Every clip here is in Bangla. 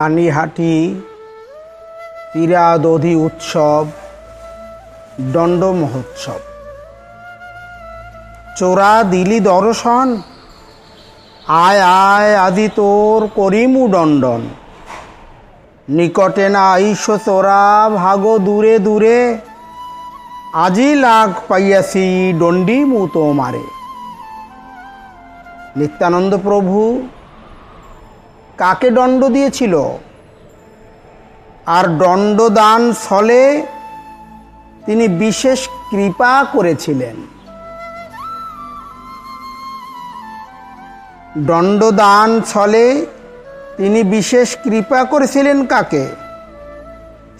পানিহাটি তীরাদধি উৎসব দণ্ড মহোৎসব। চোরা দিলি দর্শন, আয় আয় আদি তোর করিমু দণ্ডন। নিকটে না আইস তোরা ভাগো দূরে দূরে, আজি লাগ পাইয়াছি দণ্ডিমু তোমারে। নিত্যানন্দ প্রভু কাকে দণ্ড দিয়েছিল? আর দণ্ডদান ফলে তিনি বিশেষ কৃপা করেছিলেন। দণ্ডদান ফলে তিনি বিশেষ কৃপা করেছিলেন কাকে?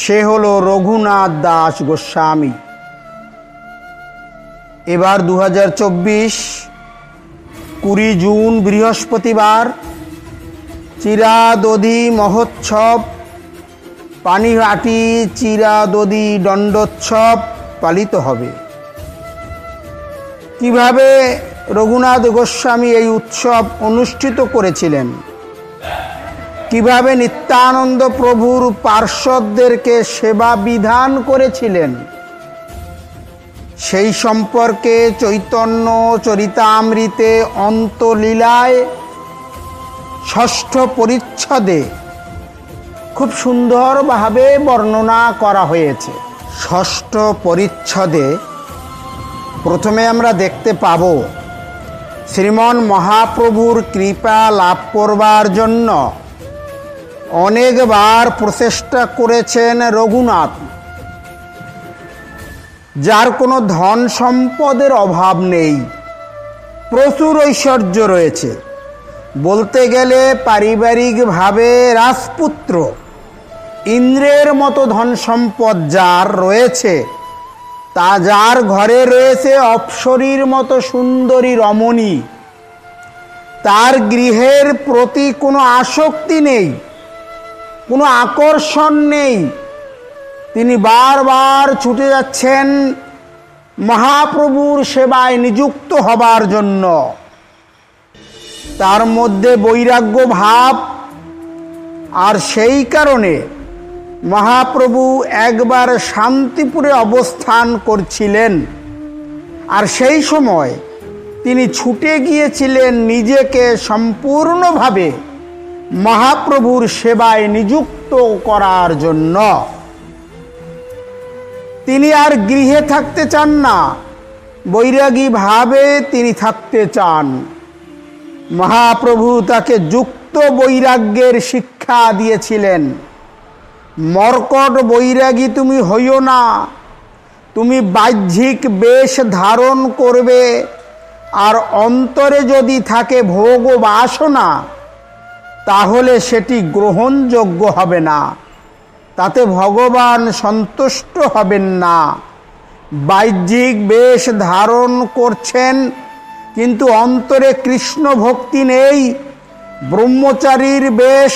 সে হলো রঘুনাথ দাস গোস্বামী। এবার 2024 20 জুন বৃহস্পতিবার চিরাদধি মহোৎসব, পানিহাটি চিরাদধি দণ্ডোৎসব পালিত হবে। কিভাবে রঘুনাথ গোস্বামী এই উৎসব অনুষ্ঠিত করেছিলেন, কিভাবে নিত্যানন্দ প্রভুর পার্ষদদেরকে সেবা বিধান করেছিলেন, সেই সম্পর্কে চৈতন্য চরিতামৃতে অন্তলীলায় 6ষ্ঠ পরিচ্ছদে খুব সুন্দরভাবে বর্ণনা করা হয়েছে। 6ষ্ঠ পরিচ্ছদে প্রথমে আমরা দেখতে পাব শ্রীমন মহাপ্রভুর কৃপা লাভ করবার জন্য অনেকবার প্রচেষ্টা করেছেন রঘুনাথ, যার কোনো ধন সম্পদের অভাব নেই, প্রচুর ঐশ্বর্য রয়েছে। বলতে গেলে পারিবারিকভাবে রাজপুত্র, ইন্দ্রের মতো ধন সম্পদ যার রয়েছে, তা যার ঘরে রয়েছে অপ্সরীর মতো সুন্দরী রমণী, তার গৃহের প্রতি কোনো আসক্তি নেই, কোনো আকর্ষণ নেই। তিনি বারবার ছুটে যাচ্ছেন মহাপ্রভুর সেবায় নিযুক্ত হবার জন্য। তার মধ্যে বৈরাগ্য ভাব, আর সেই কারণে মহাপ্রভু একবার শান্তিপুরে অবস্থান করছিলেন, আর সেই সময় তিনি ছুটে গিয়েছিলেন নিজেকে সম্পূর্ণভাবে মহাপ্রভুর সেবায় নিযুক্ত করার জন্য। তিনি আর গৃহে থাকতে চান না, বৈরাগী ভাবে তিনি থাকতে চান। মহাপ্রভু তাকে যুক্ত বৈরাগ্যের শিক্ষা দিয়েছিলেন। মর্কট বৈরাগী তুমি হইও না, তুমি বাহ্যিক বেশ ধারণ করবে, আর অন্তরে যদি থাকে ভোগ বাসনা, তাহলে সেটি গ্রহণযোগ্য হবে না, তাতে ভগবান সন্তুষ্ট হবেন না। বাহ্যিক বেশ ধারণ করছেন কিন্তু অন্তরে কৃষ্ণ ভক্তি নেই, ব্রহ্মচারীর বেশ,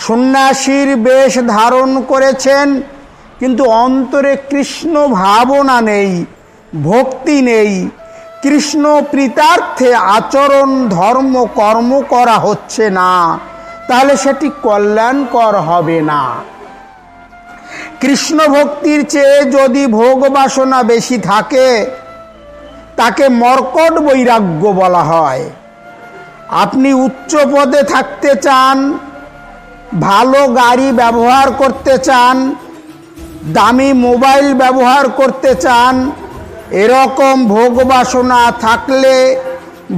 সন্ন্যাসীর বেশ ধারণ করেছেন কিন্তু অন্তরে কৃষ্ণ ভাবনা নেই, ভক্তি নেই, কৃষ্ণ প্রীতার্থে আচরণ ধর্ম কর্ম করা হচ্ছে না, তাহলে সেটি কল্যাণকর হবে না। কৃষ্ণ ভক্তির চেয়ে যদি ভোগ বাসনা বেশি থাকে, তাকে মর্কট বৈরাগ্য বলা হয়। আপনি উচ্চ পদে থাকতে চান, ভালো গাড়ি ব্যবহার করতে চান, দামি মোবাইল ব্যবহার করতে চান, এরকম ভোগ বাসনা থাকলে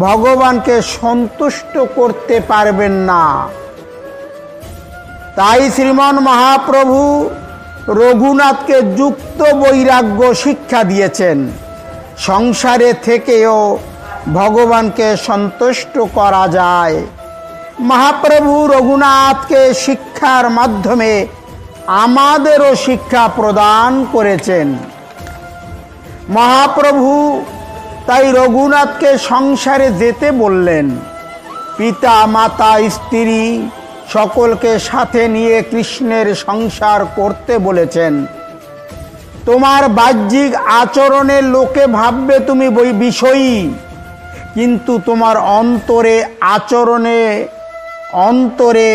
ভগবানকে সন্তুষ্ট করতে পারবেন না। তাই শ্রীমন মহাপ্রভু রঘুনাথকে যুক্ত বৈরাগ্য শিক্ষা দিয়েছেন। সংসারে থেকেও ভগবানকে সন্তুষ্ট করা যায়। মহাপ্রভু রঘুনাথকে শিক্ষার মাধ্যমে আমাদেরও শিক্ষা প্রদান করেছেন। মহাপ্রভু তাই রঘুনাথকে সংসারে যেতে বললেন। পিতা মাতা স্ত্রী সকলকে সাথে নিয়ে কৃষ্ণের সংসার করতে বলেছেন। তোমার বাহ্যিক আচরণে লোকে ভাববে তুমি বিষয়ী, কিন্তু তোমার অন্তরে আচরণে অন্তরে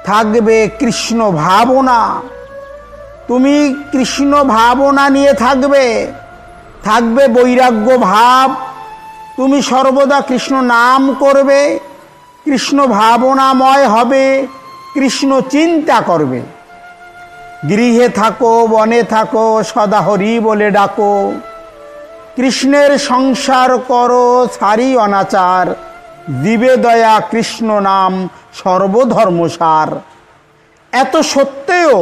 থাকবে কৃষ্ণ ভাবনা। তুমি কৃষ্ণ ভাবনা নিয়ে থাকবে, থাকবে বৈরাগ্য ভাব। তুমি সর্বদা কৃষ্ণ নাম করবে, কৃষ্ণ ভাবনাময় হবে, কৃষ্ণ চিন্তা করবে। গৃহে থাকো বনে থাকো সদা হরি বলে ডাকো, কৃষ্ণের সংসার করো সারি অনাচার, দিবে দয়া কৃষ্ণ নাম সর্বধর্মসার। এত সত্ত্বেও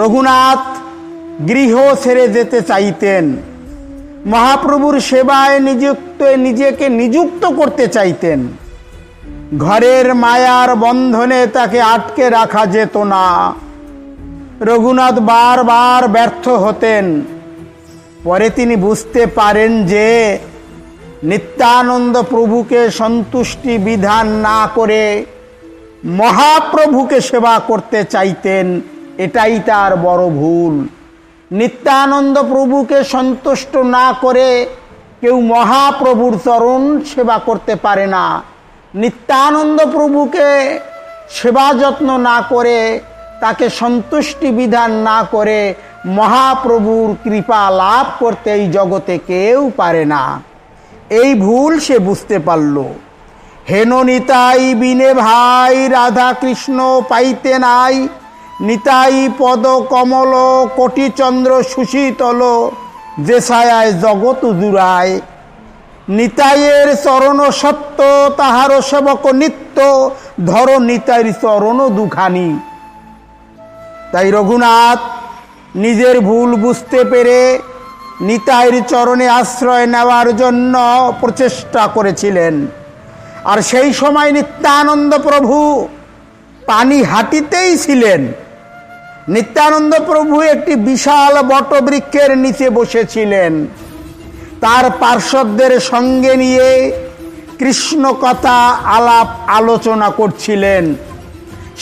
রঘুনাথ গৃহ ছেড়ে যেতে চাইতেন, মহাপ্রভুর সেবায় নিজেকে নিযুক্ত করতে চাইতেন। ঘরের মায়ার বন্ধনে তাকে আটকে রাখা যেত না। রঘুনাথ বারবার ব্যর্থ হতেন। পরে তিনি বুঝতে পারেন যে নিত্যানন্দ প্রভুকে সন্তুষ্টি বিধান না করে মহাপ্রভুকে সেবা করতে চাইতেন, এটাই তার বড় ভুল। নিত্যানন্দ প্রভুকে সন্তুষ্ট না করে কেউ মহাপ্রভুর চরণ সেবা করতে পারে না। নিত্যানন্দ প্রভুকে সেবা যত্ন না করে, তাকে সন্তুষ্টি বিধান না করে মহাপ্রভুর কৃপা লাভ করতে এই জগতে কেউ পারে না। এই ভুল সে বুঝতে পারল। হেন নিতাই বিনে ভাই রাধা কৃষ্ণ পাইতে নাই, নিতাই পদ কমল কোটি চন্দ্র সুশীতল, যে ছায়ায় জগৎ জুড়ায়। নিতাইয়ের চরণ সত্য তাহার সেবক নিত্য, ধর নিতাইয়ের চরণ দুখানি। তাই রঘুনাথ নিজের ভুল বুঝতে পেরে নিতাইয়ের চরণে আশ্রয় নেওয়ার জন্য প্রচেষ্টা করেছিলেন। আর সেই সময় নিত্যানন্দ প্রভু পানিহাটিতেই ছিলেন। নিত্যানন্দ প্রভু একটি বিশাল বটবৃক্ষের নিচে বসেছিলেন, তার পার্শ্বদের সঙ্গে নিয়ে কৃষ্ণ কথা আলাপ আলোচনা করছিলেন।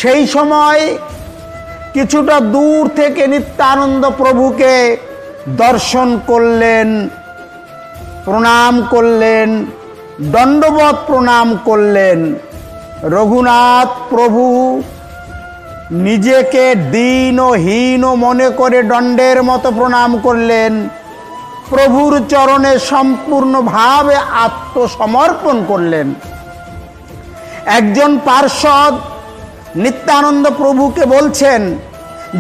সেই সময় কিছুটা দূর থেকে নিত্যানন্দ প্রভুকে দর্শন করলেন, প্রণাম করলেন, দণ্ডবৎ প্রণাম করলেন। রঘুনাথ প্রভু নিজেকে দীন ও হীন মনে করে দণ্ডের মতো প্রণাম করলেন। প্রভুর চরণে সম্পূর্ণভাবে আত্মসমর্পণ করলেন। একজন পার্ষদ নিত্যানন্দ প্রভুকে বলছেন,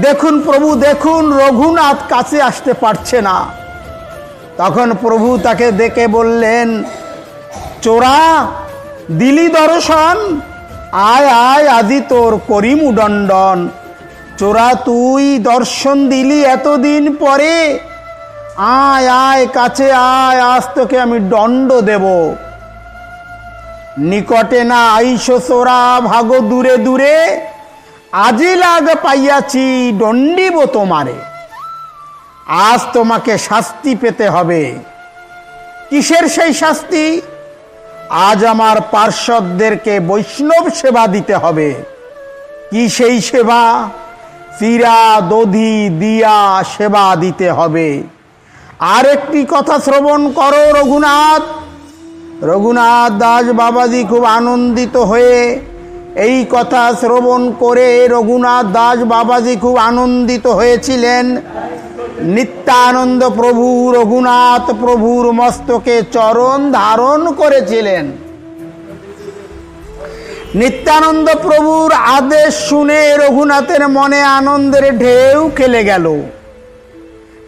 দেখুন প্রভু দেখুন, রঘুনাথ কাছে আসতে পারছে না। তখন প্রভু তাকে দেখে বললেন, চোরা দিলি দর্শন, আয় আয় আজি তোর করিমু দণ্ডন। চোরা তুই দর্শন দিলি এতদিন পরে, আয় আয় কাছে আয়, আজ তোকে আমি দণ্ড দেব। নিকটে না আইস চোরা ভাগো দূরে দূরে, আজি লাগ পাইয়াছি দণ্ডিব তোমারে। আজ তোমাকে শাস্তি পেতে হবে। কিসের সেই শাস্তি? আজ আমার পার্শ্বদেরকে বৈষ্ণব সেবা দিতে হবে। কি সেই সেবা? চিরা দধি দিয়া সেবা দিতে হবে। আর একটি কথা শ্রবণ করো রঘুনাথ। রঘুনাথ দাস বাবাজি খুব আনন্দিত হয়ে এই কথা শ্রবণ করে রঘুনাথ দাস বাবাজি খুব আনন্দিত হয়েছিলেন। নিত্যানন্দ প্রভু রঘুনাথ প্রভুর মস্তকে চরণ ধারণ করেছিলেন। নিত্যানন্দ প্রভুর আদেশ শুনে রঘুনাথের মনে আনন্দের ঢেউ খেলে গেল।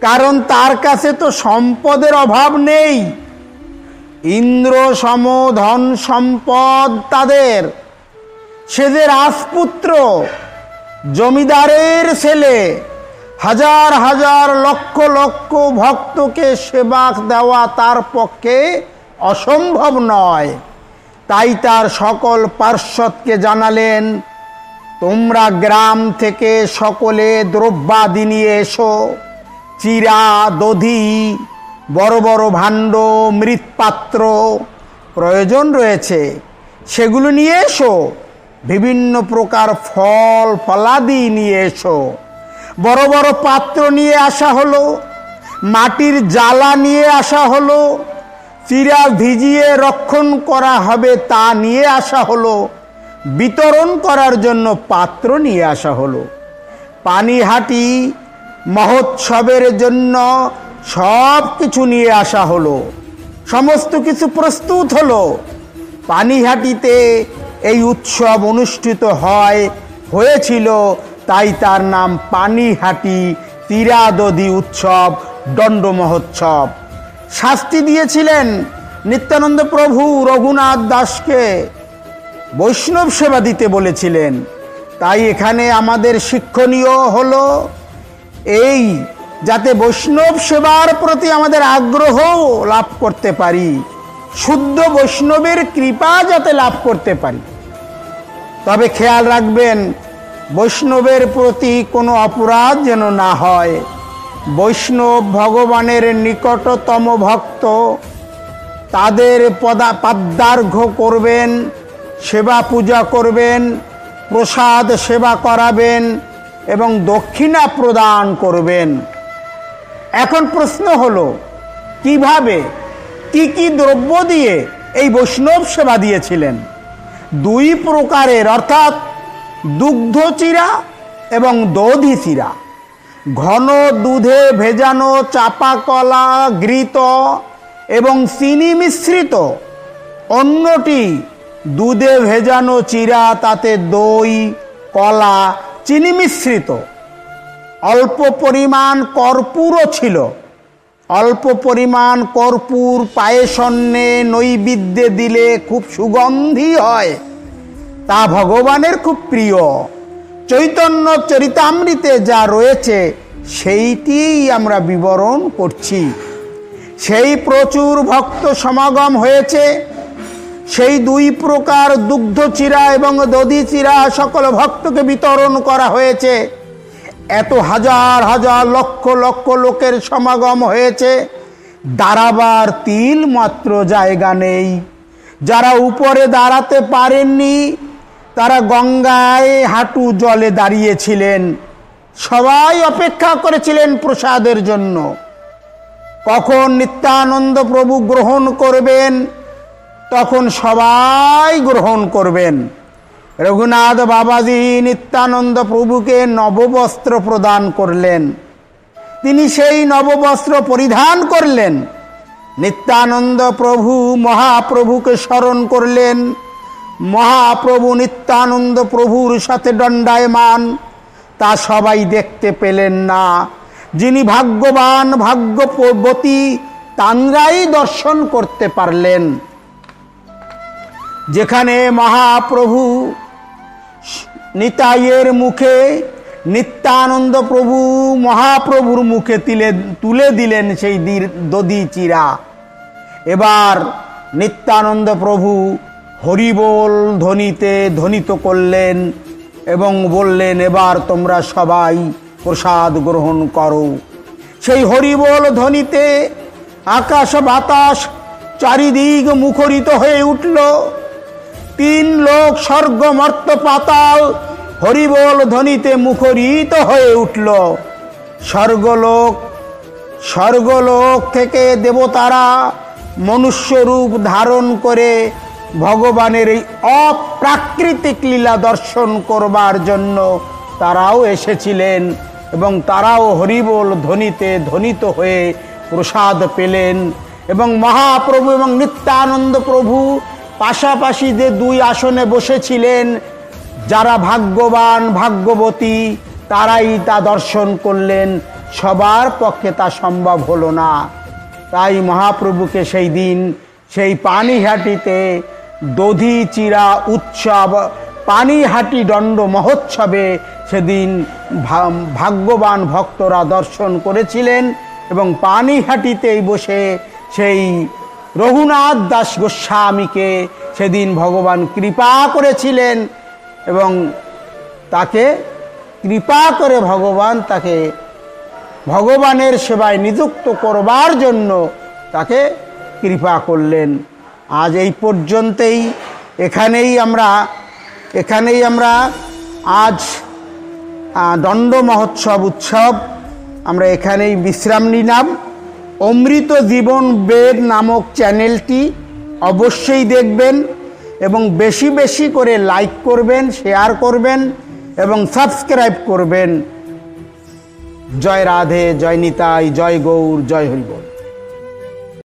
কারণ তার কাছে তো সম্পদের অভাব নেই। ইন্দ্র সম ধন সম্পদ তাদের। সে যে রাজপুত্র, জমিদারের ছেলে, হাজার হাজার লক্ষ লক্ষ ভক্তকে সেবা দেওয়া তার পক্ষে অসম্ভব নয়। তাই তার সকল পার্শ্বদকে জানালেন, তোমরা গ্রাম থেকে সকলে দ্রব্যাদি নিয়ে এসো। চিরা দধি, বড় বড় ভাণ্ড, মৃৎপাত্র প্রয়োজন রয়েছে, সেগুলো নিয়ে এসো। বিভিন্ন প্রকার ফল ফলাদি নিয়ে এসো। বড় বড় পাত্র নিয়ে আসা হলো, মাটির জ্বালা নিয়ে আসা হলো, চিরা ভিজিয়ে রক্ষণ করা হবে তা নিয়ে আসা হলো। বিতরণ করার জন্য পাত্র নিয়ে আসা হলো। পানিহাটি মহোৎসবের জন্য সব কিছু নিয়ে আসা হলো, সমস্ত কিছু প্রস্তুত হলো। পানিহাটিতে এই উৎসব অনুষ্ঠিত হয়েছিল, তাই তার নাম পানিহাটি তীরাদধি উৎসব, দণ্ড মহোৎসব। শাস্তি দিয়েছিলেন নিত্যানন্দ প্রভু রঘুনাথ দাসকে, বৈষ্ণব সেবা দিতে বলেছিলেন। তাই এখানে আমাদের শিক্ষণীয় হলো এই, যাতে বৈষ্ণব সেবার প্রতি আমাদের আগ্রহ লাভ করতে পারি, শুদ্ধ বৈষ্ণবের কৃপা যাতে লাভ করতে পারি। তবে খেয়াল রাখবেন, বৈষ্ণবের প্রতি কোনো অপরাধ যেন না হয়। বৈষ্ণব ভগবানের নিকটতম ভক্ত, তাদের পাদ্যার্ঘ্য করবেন, সেবা পূজা করবেন, প্রসাদ সেবা করাবেন এবং দক্ষিণা প্রদান করবেন। এখন প্রশ্ন হলো, কিভাবে, কি কি দ্রব্য দিয়ে এই বৈষ্ণব সেবা দিয়েছিলেন? দুই প্রকারের, অর্থাৎ দুগ্ধ চিরা এবং দধি চিরা। ঘন দুধে ভেজানো চাপা কলা, ঘৃত এবং চিনি মিশ্রিত। অন্যটি দুধে ভেজানো চিরা, তাতে দই, কলা, চিনি মিশ্রিত। অল্প পরিমাণ কর্পূরও ছিল। অল্প পরিমাণ কর্পূর পায়েসন্নে নৈবেদ্যে দিলে খুব সুগন্ধি হয়, তা ভগবানের খুব প্রিয়। চৈতন্য চরিতামৃতে যা রয়েছে সেইটিই আমরা বিবরণ করছি। সেই প্রচুর ভক্ত সমাগম হয়েছে। সেই দুই প্রকার দুগ্ধ চিরা এবং দধি চিরা সকল ভক্তকে বিতরণ করা হয়েছে। এত হাজার হাজার লক্ষ লক্ষ লোকের সমাগম হয়েছে, দাঁড়াবার তিল মাত্র জায়গা নেই। যারা উপরে দাঁড়াতে পারেননি তারা গঙ্গায় হাঁটু জলে দাঁড়িয়েছিলেন। সবাই অপেক্ষা করেছিলেন প্রসাদের জন্য, কখন নিত্যানন্দ প্রভু গ্রহণ করবেন, তখন সবাই গ্রহণ করবেন। রঘুনাথ বাবাজি নিত্যানন্দ প্রভুকে নববস্ত্র প্রদান করলেন। তিনি সেই নববস্ত্র পরিধান করলেন। নিত্যানন্দ প্রভু মহাপ্রভুকে স্মরণ করলেন। মহাপ্রভু নিত্যানন্দ প্রভুর সাথে দণ্ডায়মান, তা সবাই দেখতে পেলেন না। যিনি ভাগ্যবান ভাগ্যবতী, তাঁরাই দর্শন করতে পারলেন। যেখানে মহাপ্রভু নিতাইয়ের মুখে নিত্যানন্দ প্রভু মহাপ্রভুর মুখে তুলে দিলেন সেই দধি চিরা। এবার নিত্যানন্দ প্রভু হরিবোল ধ্বনিতে ধ্বনিত করলেন এবং বললেন, এবার তোমরা সবাই প্রসাদ গ্রহণ করো। সেই হরিবোল ধ্বনিতে আকাশ বাতাস চারিদিক মুখরিত হয়ে উঠল। তিন লোক, স্বর্গ মর্ত পাতাল হরিবোল ধ্বনিতে মুখরিত হয়ে উঠল। স্বর্গলোক থেকে দেবতারা মনুষ্য রূপ ধারণ করে ভগবানের এই অপ্রাকৃতিক লীলা দর্শন করবার জন্য তারাও এসেছিলেন এবং তারাও হরিবোল ধ্বনিতে ধ্বনিত হয়ে প্রসাদ পেলেন। এবং মহাপ্রভু এবং নিত্যানন্দ প্রভু পাশাপাশি যে দুই আসনে বসেছিলেন, যারা ভাগ্যবান ভাগ্যবতী তারাই তা দর্শন করলেন। সবার পক্ষে তা সম্ভব হলো না। তাই মহাপ্রভুকে সেই দিন সেই পানিহাটিতে দধি চিরা উৎসব, পানিহাটি দণ্ড মহোৎসবে সেদিন ভাগ্যবান ভক্তরা দর্শন করেছিলেন এবং পানিহাটিতেই বসে সেই রঘুনাথ দাস গোস্বামীকে সেদিন ভগবান কৃপা করেছিলেন এবং তাকে কৃপা করে তাকে ভগবানের সেবায় নিযুক্ত করবার জন্য তাকে কৃপা করলেন। আজ এই পর্যন্তই, এখানেই আমরা আজ দণ্ড মহোৎসব উৎসব আমরা এখানেই বিশ্রাম নিলাম। অমৃত জীবন বেদ নামক চ্যানেলটি অবশ্যই দেখবেন এবং বেশি বেশি করে লাইক করবেন, শেয়ার করবেন এবং সাবস্ক্রাইব করবেন। জয় রাধে, জয় নিতাই, জয় গৌর, জয় হরিবল।